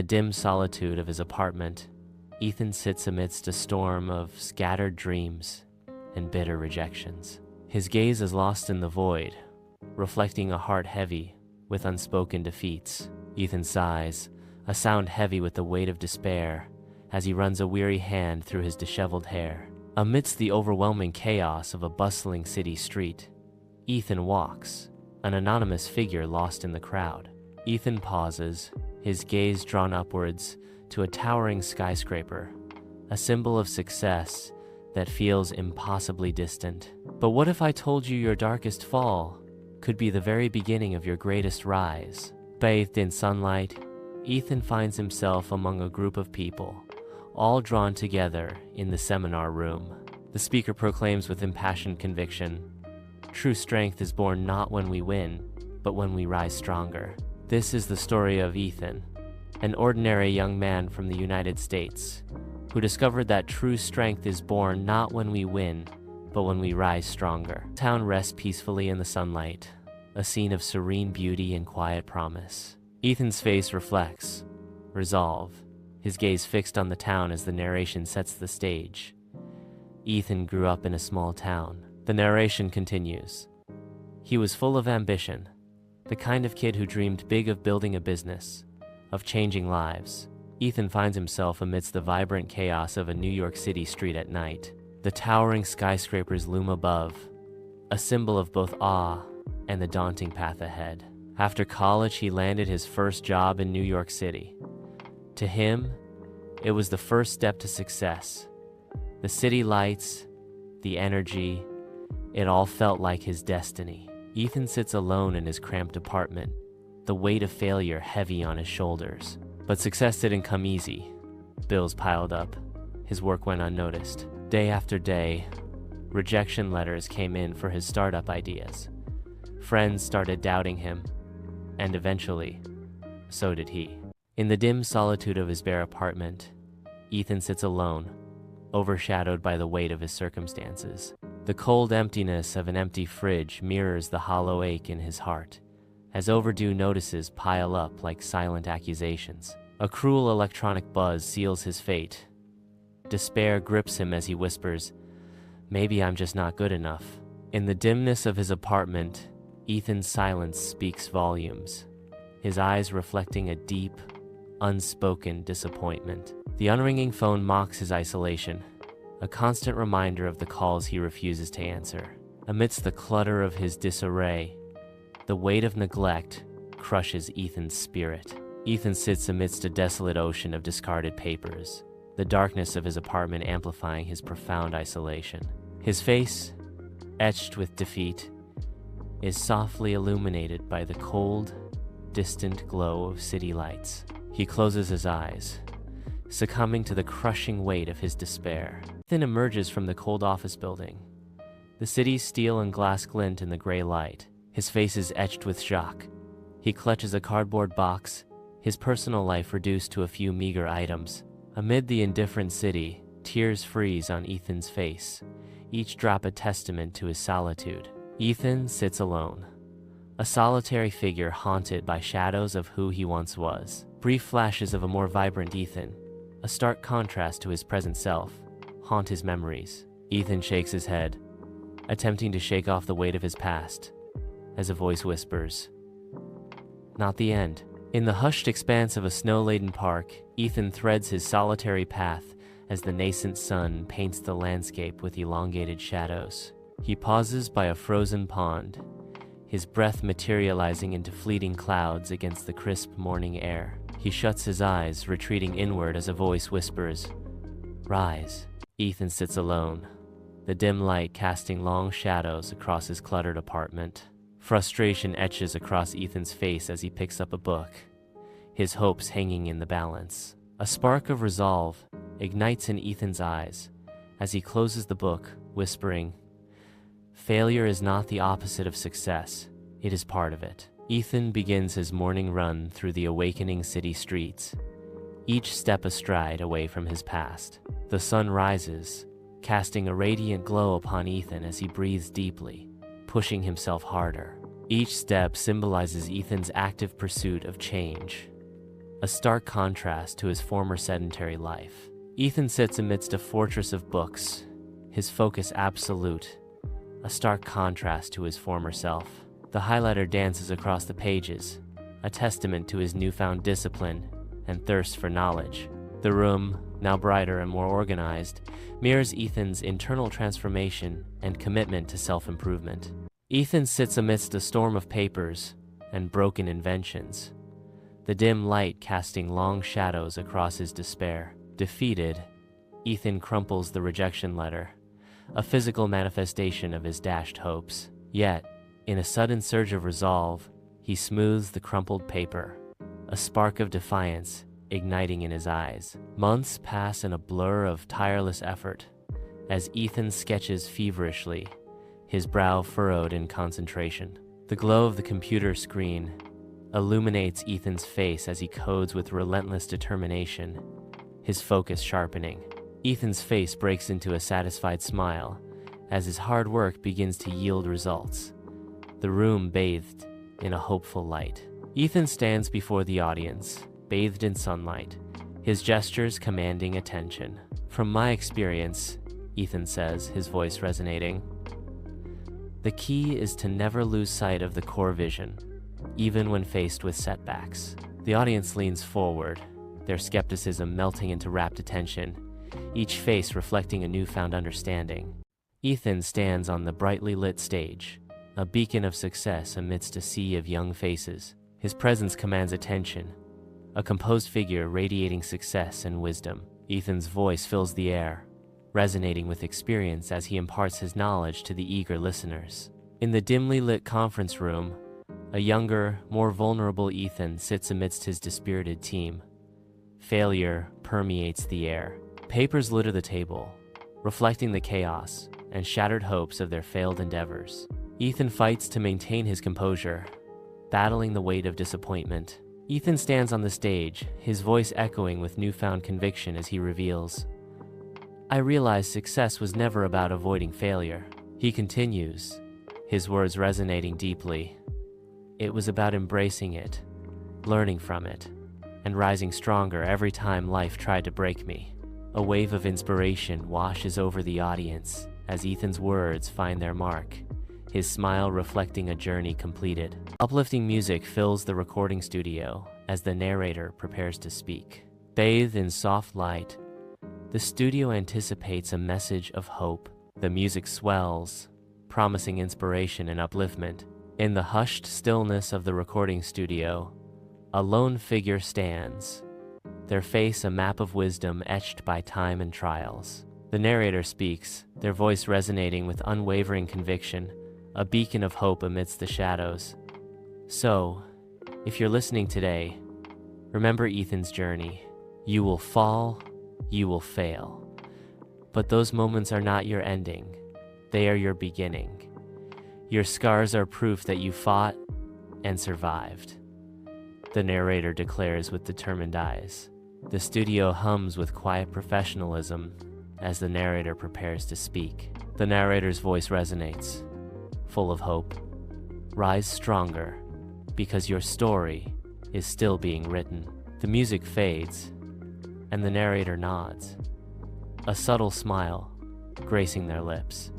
dim solitude of his apartment, Ethan sits amidst a storm of scattered dreams and bitter rejections. His gaze is lost in the void, reflecting a heart heavy with unspoken defeats. Ethan sighs, a sound heavy with the weight of despair, as he runs a weary hand through his disheveled hair. Amidst the overwhelming chaos of a bustling city street, Ethan walks, an anonymous figure lost in the crowd. Ethan pauses, his gaze drawn upwards to a towering skyscraper, a symbol of success that feels impossibly distant. But what if I told you your darkest fall could be the very beginning of your greatest rise? Bathed in sunlight, Ethan finds himself among a group of people, all drawn together in the seminar room. The speaker proclaims with impassioned conviction, "True strength is born not when we win, but when we rise stronger." This is the story of Ethan, an ordinary young man from the United States, who discovered that true strength is born not when we win, but when we rise stronger. The town rests peacefully in the sunlight, a scene of serene beauty and quiet promise. Ethan's face reflects resolve, his gaze fixed on the town as the narration sets the stage. Ethan grew up in a small town. The narration continues. He was full of ambition, the kind of kid who dreamed big of building a business, of changing lives. Ethan finds himself amidst the vibrant chaos of a New York City street at night. The towering skyscrapers loom above, a symbol of both awe and the daunting path ahead. After college, he landed his first job in New York City. To him, it was the first step to success. The city lights, the energy, it all felt like his destiny. Ethan sits alone in his cramped apartment, the weight of failure heavy on his shoulders. But success didn't come easy. Bills piled up. His work went unnoticed. Day after day, rejection letters came in for his startup ideas. Friends started doubting him, and eventually, so did he. In the dim solitude of his bare apartment, Ethan sits alone, overshadowed by the weight of his circumstances. The cold emptiness of an empty fridge mirrors the hollow ache in his heart, as overdue notices pile up like silent accusations. A cruel electronic buzz seals his fate. Despair grips him as he whispers, "Maybe I'm just not good enough." In the dimness of his apartment, Ethan's silence speaks volumes, his eyes reflecting a deep, unspoken disappointment. The unringing phone mocks his isolation, a constant reminder of the calls he refuses to answer. Amidst the clutter of his disarray, the weight of neglect crushes Ethan's spirit. Ethan sits amidst a desolate ocean of discarded papers, the darkness of his apartment amplifying his profound isolation. His face, etched with defeat, is softly illuminated by the cold, distant glow of city lights. He closes his eyes, succumbing to the crushing weight of his despair. Ethan emerges from the cold office building. The city's steel and glass glint in the gray light. His face is etched with shock. He clutches a cardboard box, his personal life reduced to a few meager items. Amid the indifferent city, tears freeze on Ethan's face, each drop a testament to his solitude. Ethan sits alone, a solitary figure haunted by shadows of who he once was. Brief flashes of a more vibrant Ethan, a stark contrast to his present self, haunt his memories. Ethan shakes his head, attempting to shake off the weight of his past, as a voice whispers, "Not the end." In the hushed expanse of a snow-laden park, Ethan threads his solitary path as the nascent sun paints the landscape with elongated shadows. He pauses by a frozen pond, his breath materializing into fleeting clouds against the crisp morning air. He shuts his eyes, retreating inward as a voice whispers, "Rise." Ethan sits alone, the dim light casting long shadows across his cluttered apartment. Frustration etches across Ethan's face as he picks up a book, his hopes hanging in the balance. A spark of resolve ignites in Ethan's eyes as he closes the book, whispering, "Failure is not the opposite of success, it is part of it." Ethan begins his morning run through the awakening city streets, each step a stride away from his past. The sun rises, casting a radiant glow upon Ethan as he breathes deeply, pushing himself harder. Each step symbolizes Ethan's active pursuit of change, a stark contrast to his former sedentary life. Ethan sits amidst a fortress of books, his focus absolute, a stark contrast to his former self. The highlighter dances across the pages, a testament to his newfound discipline and thirst for knowledge. The room, now brighter and more organized, mirrors Ethan's internal transformation and commitment to self-improvement. Ethan sits amidst a storm of papers and broken inventions, the dim light casting long shadows across his despair. Defeated, Ethan crumples the rejection letter, a physical manifestation of his dashed hopes. Yet, in a sudden surge of resolve, he smooths the crumpled paper, a spark of defiance igniting in his eyes. Months pass in a blur of tireless effort, as Ethan sketches feverishly, his brow furrowed in concentration. The glow of the computer screen illuminates Ethan's face as he codes with relentless determination, his focus sharpening. Ethan's face breaks into a satisfied smile as his hard work begins to yield results, the room bathed in a hopeful light. Ethan stands before the audience, bathed in sunlight, his gestures commanding attention. "From my experience," Ethan says, his voice resonating, "the key is to never lose sight of the core vision, even when faced with setbacks." The audience leans forward, their skepticism melting into rapt attention, each face reflecting a newfound understanding. Ethan stands on the brightly lit stage, a beacon of success amidst a sea of young faces. His presence commands attention, a composed figure radiating success and wisdom. Ethan's voice fills the air, resonating with experience as he imparts his knowledge to the eager listeners. In the dimly lit conference room, a younger, more vulnerable Ethan sits amidst his dispirited team. Failure permeates the air. Papers litter the table, reflecting the chaos and shattered hopes of their failed endeavors. Ethan fights to maintain his composure, battling the weight of disappointment. Ethan stands on the stage, his voice echoing with newfound conviction as he reveals, "I realized success was never about avoiding failure." He continues, his words resonating deeply. "It was about embracing it, learning from it, and rising stronger every time life tried to break me." A wave of inspiration washes over the audience as Ethan's words find their mark, his smile reflecting a journey completed. Uplifting music fills the recording studio as the narrator prepares to speak. Bathed in soft light, the studio anticipates a message of hope. The music swells, promising inspiration and upliftment. In the hushed stillness of the recording studio, a lone figure stands, their face a map of wisdom etched by time and trials. The narrator speaks, their voice resonating with unwavering conviction, a beacon of hope amidst the shadows. So, if you're listening today, remember Ethan's journey. You will fall, you will fail. But those moments are not your ending, they are your beginning. Your scars are proof that you fought and survived, the narrator declares with determined eyes. The studio hums with quiet professionalism as the narrator prepares to speak. The narrator's voice resonates, full of hope. Rise stronger, because your story is still being written. The music fades, and the narrator nods, a subtle smile gracing their lips.